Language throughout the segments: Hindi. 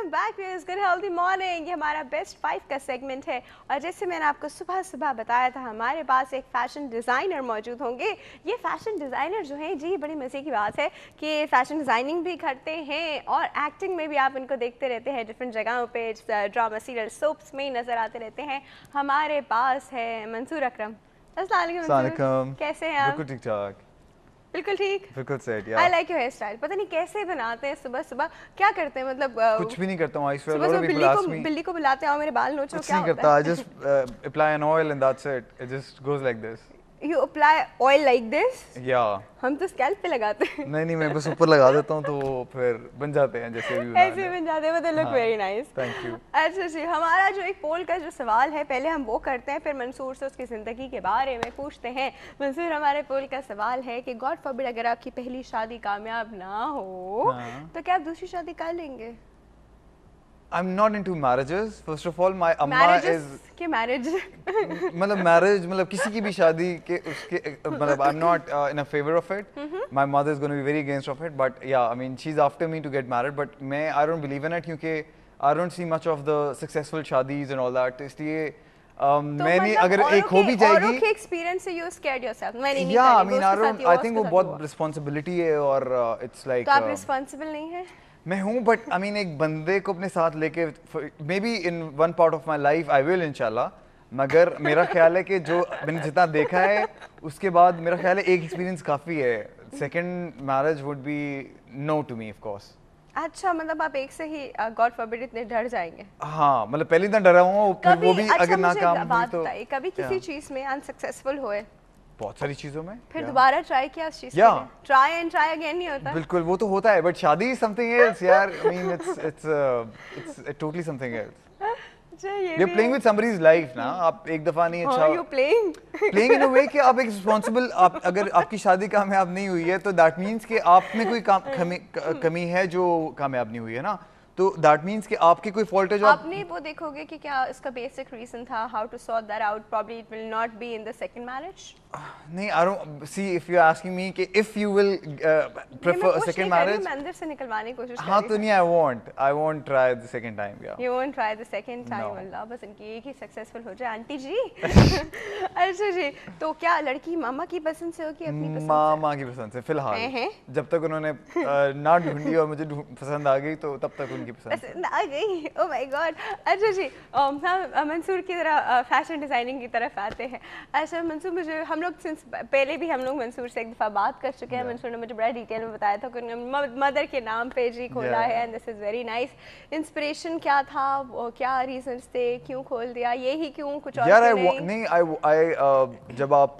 Welcome back viewers, good healthy morning. ये हमारा बेस्ट 5 का सेगमेंट है और जैसे मैंने आपको सुबह सुबह बताया था हमारे पास एक फैशन डिज़ाइनर मौजूद होंगे। ये फैशन डिज़ाइनर जो हैं जी, बड़ी मज़े की बात है कि फैशन डिज़ाइनिंग भी करते हैं और एक्टिंग में भी आप इनको देखते रहते हैं डिफरेंट जगहों पे, ड्रामा सीरियल सोप्स में नज़र आते रहते हैं। हमारे पास है मंसूर अकरम। अस्सलाम वालेकुम, कैसे हैं आप? बिल्कुल ठीक ठाक, बिल्कुल ठीक, बिल्कुल set. I like your hair style. पता नहीं कैसे बनाते हैं सुबह सुबह, क्या करते हैं मतलब कुछ भी नहीं करता हूँ। सुबह सुबह बिल्ली को बुलाते आओ मेरे बाल नोचो, कुछ क्या नहीं होता करता। है? I just apply an oil and that's it. It just goes like this. You apply oil like this? Yeah. हम तो स्कैल्प पे लगाते हैं। नहीं, मैं बस ऊपर लगा देता हूँ तो फिर बन जाते हैं जैसे भी बनाने। ऐसे बन जाते हैं, वो तो look very nice. Thank you. अच्छा जी, हमारा जो एक पोल का जो सवाल है पहले हम वो करते हैं, फिर मंसूर से उसकी ज़िंदगी के बारे में पूछते हैं। मंसूर, हमारे पोल का सवाल है कि गॉड फॉरबिड अगर आपकी पहली शादी कामयाब ना हो तो क्या आप दूसरी शादी कर लेंगे? I'm not into marriages. First of all, my amma is के मैरिज मतलब marriage मतलब किसी की भी शादी के उसके मतलब I'm not in a favor of it. My mother is going to be very against of it. But yeah, I mean she's after me to get married. But I don't believe in it क्योंकि I don't see much of the successful शादीज and all that. इसलिए मैंने अगर एक हो भी जाएगी औरों के एक्सपीरियंस से you scared yourself? मैंने नहीं yeah, I करी, mean I think वो बहुत responsibility है और it's like तो आप responsible नहीं है? मैं हूँ बट आई मीन एक बंदे को अपने साथ लेके may be in one part of my life I will इंशाल्लाह, मगर मेरा ख्याल है कि जो मैंने जितना देखा है उसके बाद मेरा ख्याल है एक एक्सपीरियंस काफ़ी है। Second marriage would be no to me of course. अच्छा, मतलब आप एक से ही गॉड फॉरबिड इतने डर जाएंगे? हाँ, मतलब पहले इतना डरा हूँ फिर वो भी अगर नाकाम हुई तो। कभी किसी चीज़ में अनसक्सेसफुल हुए? बहुत सारी चीजों में। फिर दोबारा ट्राई किया उस चीज के लिए? ट्राई एंड ट्राई अगेन नहीं होता? बिल्कुल, वो तो होता है बट शादी इज समथिंग एल्स यार। I mean it's totally something else. You're playing with somebody's life ना। आप एक दफा नहीं अच्छा you playing in a way कि आप एक रिस्पॉन्सिबल अगर आपकी शादी कामयाब नहीं हुई है तो दैट मीन्स कि आप में कोई कमी है जो कामयाब नहीं हुई है ना, तो दैट मीन्स कि आपकी कोई फॉल्ट है जो आपने वो देखोगे कि क्या इसका बेसिक रीजन था, how to sort that out. Probably it will not be in the second marriage. नहीं, I don't see if you are asking me कि if you will prefer second marriage. मैं अंदर से निकलवाने की कोशिश कर रही हूं। हाँ तो नहीं, I won't try the second time. या you won't try the second time? Allah बस इनकी एक ही सक्सेसफुल हो जाए आंटी जी। अच्छा जी, तो क्या लड़की मामा की पसंद से हो कि अपनी पसंद से? मामा की पसंद से फिलहाल। जब तक उन्होंने ना ढूंढी और मुझे पसंद आ गई तो तब तक उनकी पसंद आ गई। Oh my God. अच्छा जी, हम मंसूर की तरह फैशन डिज़ाइनिंग की तरफ आते हैं। अच्छा मंसूर, मुझे हम लोग सिंस पहले भी हम लोग मंसूर से एक दफ़ा बात कर चुके हैं। मंसूर ने मुझे बड़ा डिटेल में बताया था कि उन्होंने मदर के नाम पे जी खोला है and this is very nice. Inspiration क्या था, क्या रीजंस थे, क्यों खोल दिया, यही क्यों, कुछ और नहीं? जब आप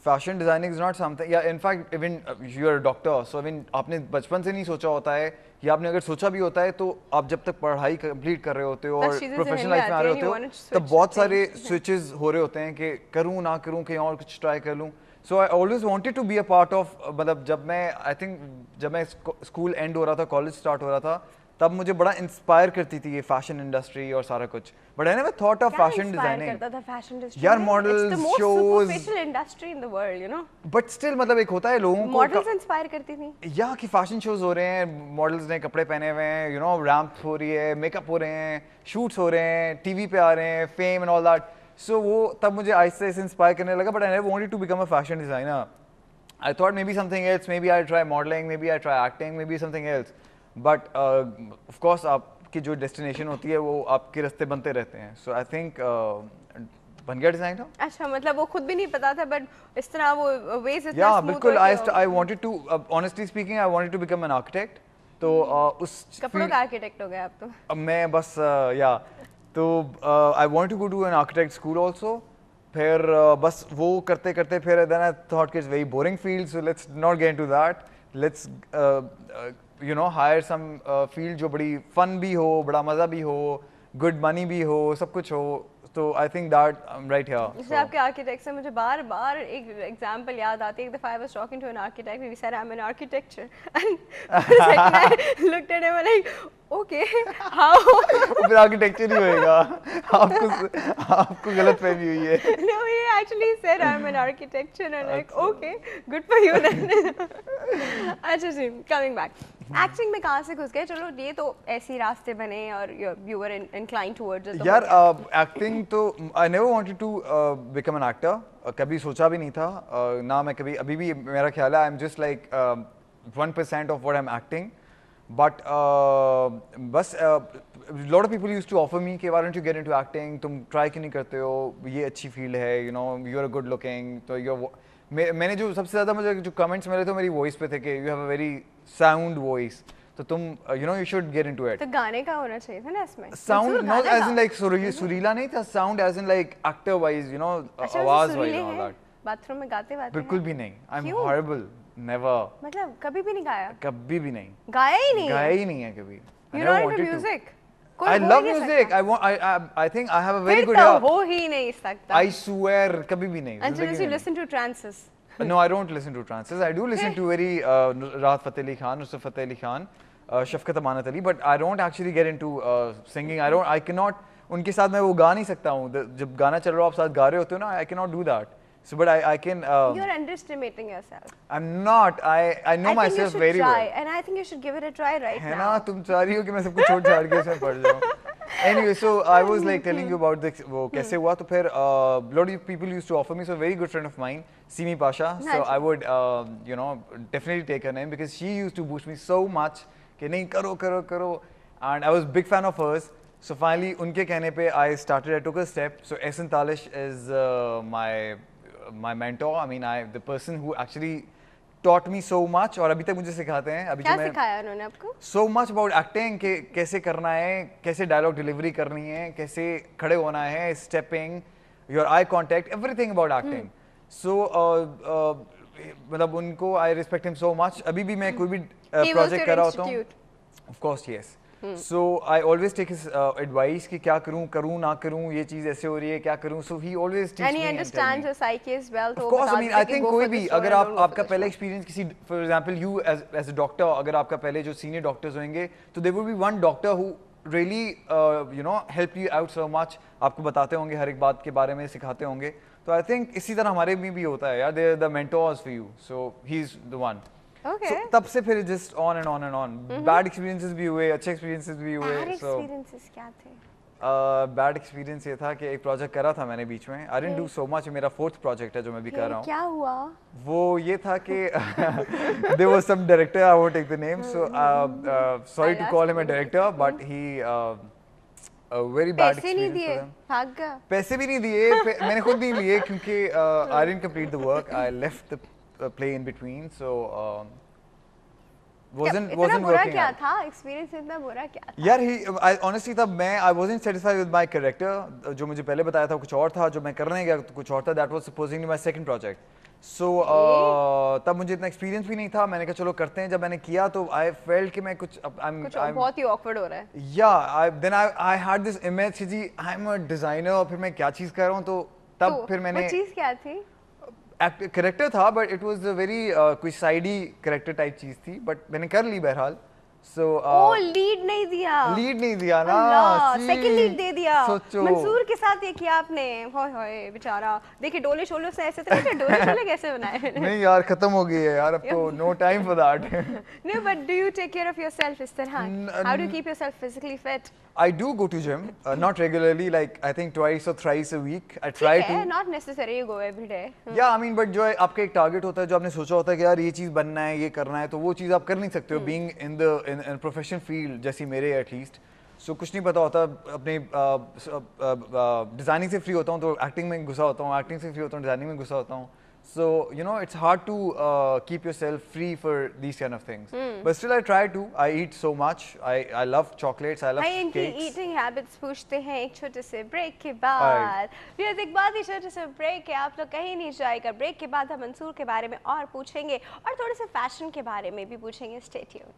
fashion designing is not something या in fact even you are doctor, so even आपने बचपन से नहीं सोचा होता है या आपने अगर सोचा भी होता है तो आप जब तक पढ़ाई कंप्लीट कर रहे होते हो और प्रोफेशनल लाइफ में आ रहे होते हो तब बहुत सारे स्विचेस हो रहे होते हैं कि करूँ ना करूँ, कहीं और कुछ ट्राई कर लूँ। So I always wanted to be a part of, मतलब जब मैं स्कूल एंड हो रहा था, कॉलेज स्टार्ट हो रहा था, तब मुझे बड़ा इंस्पायर करती थी ये फैशन इंडस्ट्री और सारा कुछ। But I never thought of fashion designing. करता था फैशन इंडस्ट्री यार models, shows, superficial industry in the world, you know. But still मतलब एक होता है लोगों को मॉडल्स इंस्पायर करती थी या कि फैशन शोज हो रहे हैं, मॉडल्स ने कपड़े पहने हुए हैं, यू नो, रैंप हो रही है, मेकअप हो रहे हैं, शूट्स हो रहे हैं, टीवी पे आ रहे हैं, fame and all that. So वो तब मुझे आहिस्ते से इंस्पायर करने लगा। But I never wanted to become a fashion designer. I thought maybe something else, maybe I try modelling, maybe I try acting, maybe something else. But of course आपकी जो डेस्टिनेशन होती है वो आपके रास्ते बनते रहते हैं। सो आई थिंक बन गया डिजाइनर। अच्छा, मतलब वो खुद भी नहीं पता था बट इस तरह वो वेज इतना या स्मूथ। बिल्कुल, I wanted to honestly speaking I wanted to become an architect. तो उस कपड़ों का आर्किटेक्ट हो गया आप तो। मैं बस या तो I wanted to go to an architect school also. फिर बस वो करते करते फिर देन आई थॉट कि it's very boring field, so let's not get into that. Let's you know hire some field जो बड़ी फन भी हो, बड़ा मज़ा भी हो, गुड मनी भी हो, सब कुछ हो। तो I think that I am right here. जैसे आपके आर्किटेक्ट से मुझे बार बार एक एग्जांपल याद आती है। एक दफा I was talking to an architect, he said I am an architecture and looked at him like okay how. फिर आर्किटेक्चर ही होएगा। आपको गलतफहमी हुई है। No, he actually said I'm an architecture and like okay, good for you then. अच्छा जी, coming back. एक्टिंग में कहाँ से घुस गए? चलो ये तो ऐसे ही रास्ते बने और you were inclined towards it. यार एक्टिंग तो I never wanted to become an actor, कभी सोचा भी नहीं था, ना मैं कभी, अभी भी मेरा ख्याल है I am just like 1% of what I am acting, but बस lot of people use to offer me कि why don't you get into acting, तुम ट्राई क्यों नहीं करते हो, ये अच्छी फील्ड है, you know you are good looking, तो यू मैंने जो सबसे ज़्यादा मुझे जो कमेंट्स मिले थे मेरी वॉइस पे थे कि you have a very sound voice, तो तुम you know you should get into it. तो गाने का होना चाहिए था ना इसमें, sound not as in like सुरीला नहीं था, sound as in like actor wise, you know आवाज wise and all that. Bathroom में गाते बिल्कुल भी नहीं, आई एम हॉरिबल, नेवर, मतलब कभी भी नहीं गाया? कभी भी नहीं गाया ही नहीं? गाया ही नहीं है कभी। You not into music? I love music. I think I have a very good ear. ear. हो ही नहीं सकता। I swear कभी भी नहीं। Until you listen to trances. No, I don't listen to trances. I do listen to very Rahat Fateh Ali Khan, Nusrat Fateh Ali Khan, Shafqat Amanat Ali, but I don't actually get into singing. I cannot. उनके साथ मैं वो गा नहीं सकता हूँ। जब गाना चल रहा हो आप साथ गा रहे होते हो ना, I cannot do that. So, but I can. You're underestimating yourself. I'm not. I know myself very well. And I think you should give it a try right now. है ना, तुम चाह रही हो कि मैं सब कुछ छोड़ छाड़ के इसमें पड़ जाऊँ। Anyway, so I was like telling you about this. वो कैसे हुआ, तो फिर lot of people used to offer me. So a very good friend of mine, Simi Pasha. So I would you know definitely take her name because she used to boost me so much कि नहीं करो करो करो, and I was big fan of hers. So finally उनके कहने पे I started. I took a step. So Ehsan Talish is my mentor. I mean, the person who actually taught me so much और अभी तक मुझे सिखाते हैं। अभी क्या सिखाया उन्होंने आपको? So much about acting, कि कैसे करना है, कैसे डायलॉग डिलीवरी करनी है, कैसे खड़े होना है, stepping, your eye contact, everything about acting. So मतलब उनको I respect him so much. अभी भी मैं कोई भी प्रोजेक्ट कर रहा होता हूँ, of course yes, so I always take his advice कि क्या करूं, करूं ना करूं, ये चीज ऐसे हो रही है, क्या करूं। So he always teach me, and he understands your psyche as well. तो of course I mean I think कोई भी अगर आपका पहला एक्सपीरियंस किसी, for example you as a doctor, अगर आपका पहले जो सीनियर डॉक्टर्स होंगे तो there will be one doctor who really you know help you out so much, आपको बताते होंगे हर एक बात के बारे में, सिखाते होंगे। तो आई थिंक इसी तरह हमारे में भी होता है यार, they are the mentors for you, so he is the one. Okay. So, तब से फिर just on and on and on. Bad experiences भी हुए, अच्छे experiences भी हुए। Bad experiences क्या थे? Bad experience ये था कि एक प्रोजेक्ट करा था मैंने बीच में। I didn't do so much. मेरा 4th प्रोजेक्ट है जो मैं भी कर रहा हूँ। क्या हुआ? वो ये था कि there was some director, I won't take the name, so sorry to call him a director, but he a very bad पैसे नहीं experience दिए, for them. भाग गया। पैसे भी नहीं दिए, मैंने खुद नहीं लिए क्योंकि I didn't complete the work. I left the play in between, so wasn't working क्या out. था एक्सपीरियंस, इतना बुरा क्या था? यार I honestly तब मैं I wasn't satisfied with my character. जो मुझे पहले बताया था कुछ और था, जो मैं करने गया तो कुछ और था। That was supposedly my second project. So तब मुझे इतना एक्सपीरियंस भी नहीं था। मैंने कहा चलो करते हैं। जब मैंने किया तो I felt कि मैं कुछ बहुत ही awkward हो रहा है। Yeah, then I had this image कि जी I'm a designer और फिर मैं क्या चीज़ कर रहा हूँ, तो तब फिर मैंने वो चीज़ क्या थी? करेक्टर था, but it was a very कोई साइडी करेक्टर टाइप चीज थी, बट मैंने कर ली बहरहाल। सो लीड नहीं दिया, लीड नहीं दिया ना, सेकंड लीड दे दिया। सोचो मंसूर के साथ ये किया आपने, होय होय बेचारा। देखिए डोले शोले से ऐसे तो नहीं, डोले शोले कैसे बनाए? नहीं यार खत्म हो गई है यार, अब तो no time for that. No, but do you take care of yourself इस तरह? How do you keep yourself physically fit? I do go to gym, not regularly, like I think twice or thrice a week. I try to. Not necessary you go every day. Yeah, I mean, but जो आपका एक टारगेट होता है, जो आपने सोचा होता है कि यार ये चीज़ बनना है, ये करना है, तो वो चीज़ आप कर नहीं सकते हो being in the in professional field जैसी मेरे एटलीस्ट। सो कुछ नहीं पता होता, अपने डिज़ाइनिंग से फ्री होता हूँ तो एक्टिंग में घुसा होता हूँ, एक्टिंग से फ्री होता हूँ डिज़ाइनिंग में घुसा होता हूँ। So you know it's hard to keep yourself free for these kind of things. But still I try to. I eat so much. I love chocolates. I love cakes. इनकी eating habits पूछते हैं एक छोटे से ब्रेक के बाद। फिर एक बाद ही छोटे से ब्रेक है, आप लोग कहीं नहीं जाएगा। ब्रेक के बाद हम मंसूर के बारे में और पूछेंगे और थोड़े से फैशन के बारे में भी पूछेंगे। Stay tuned.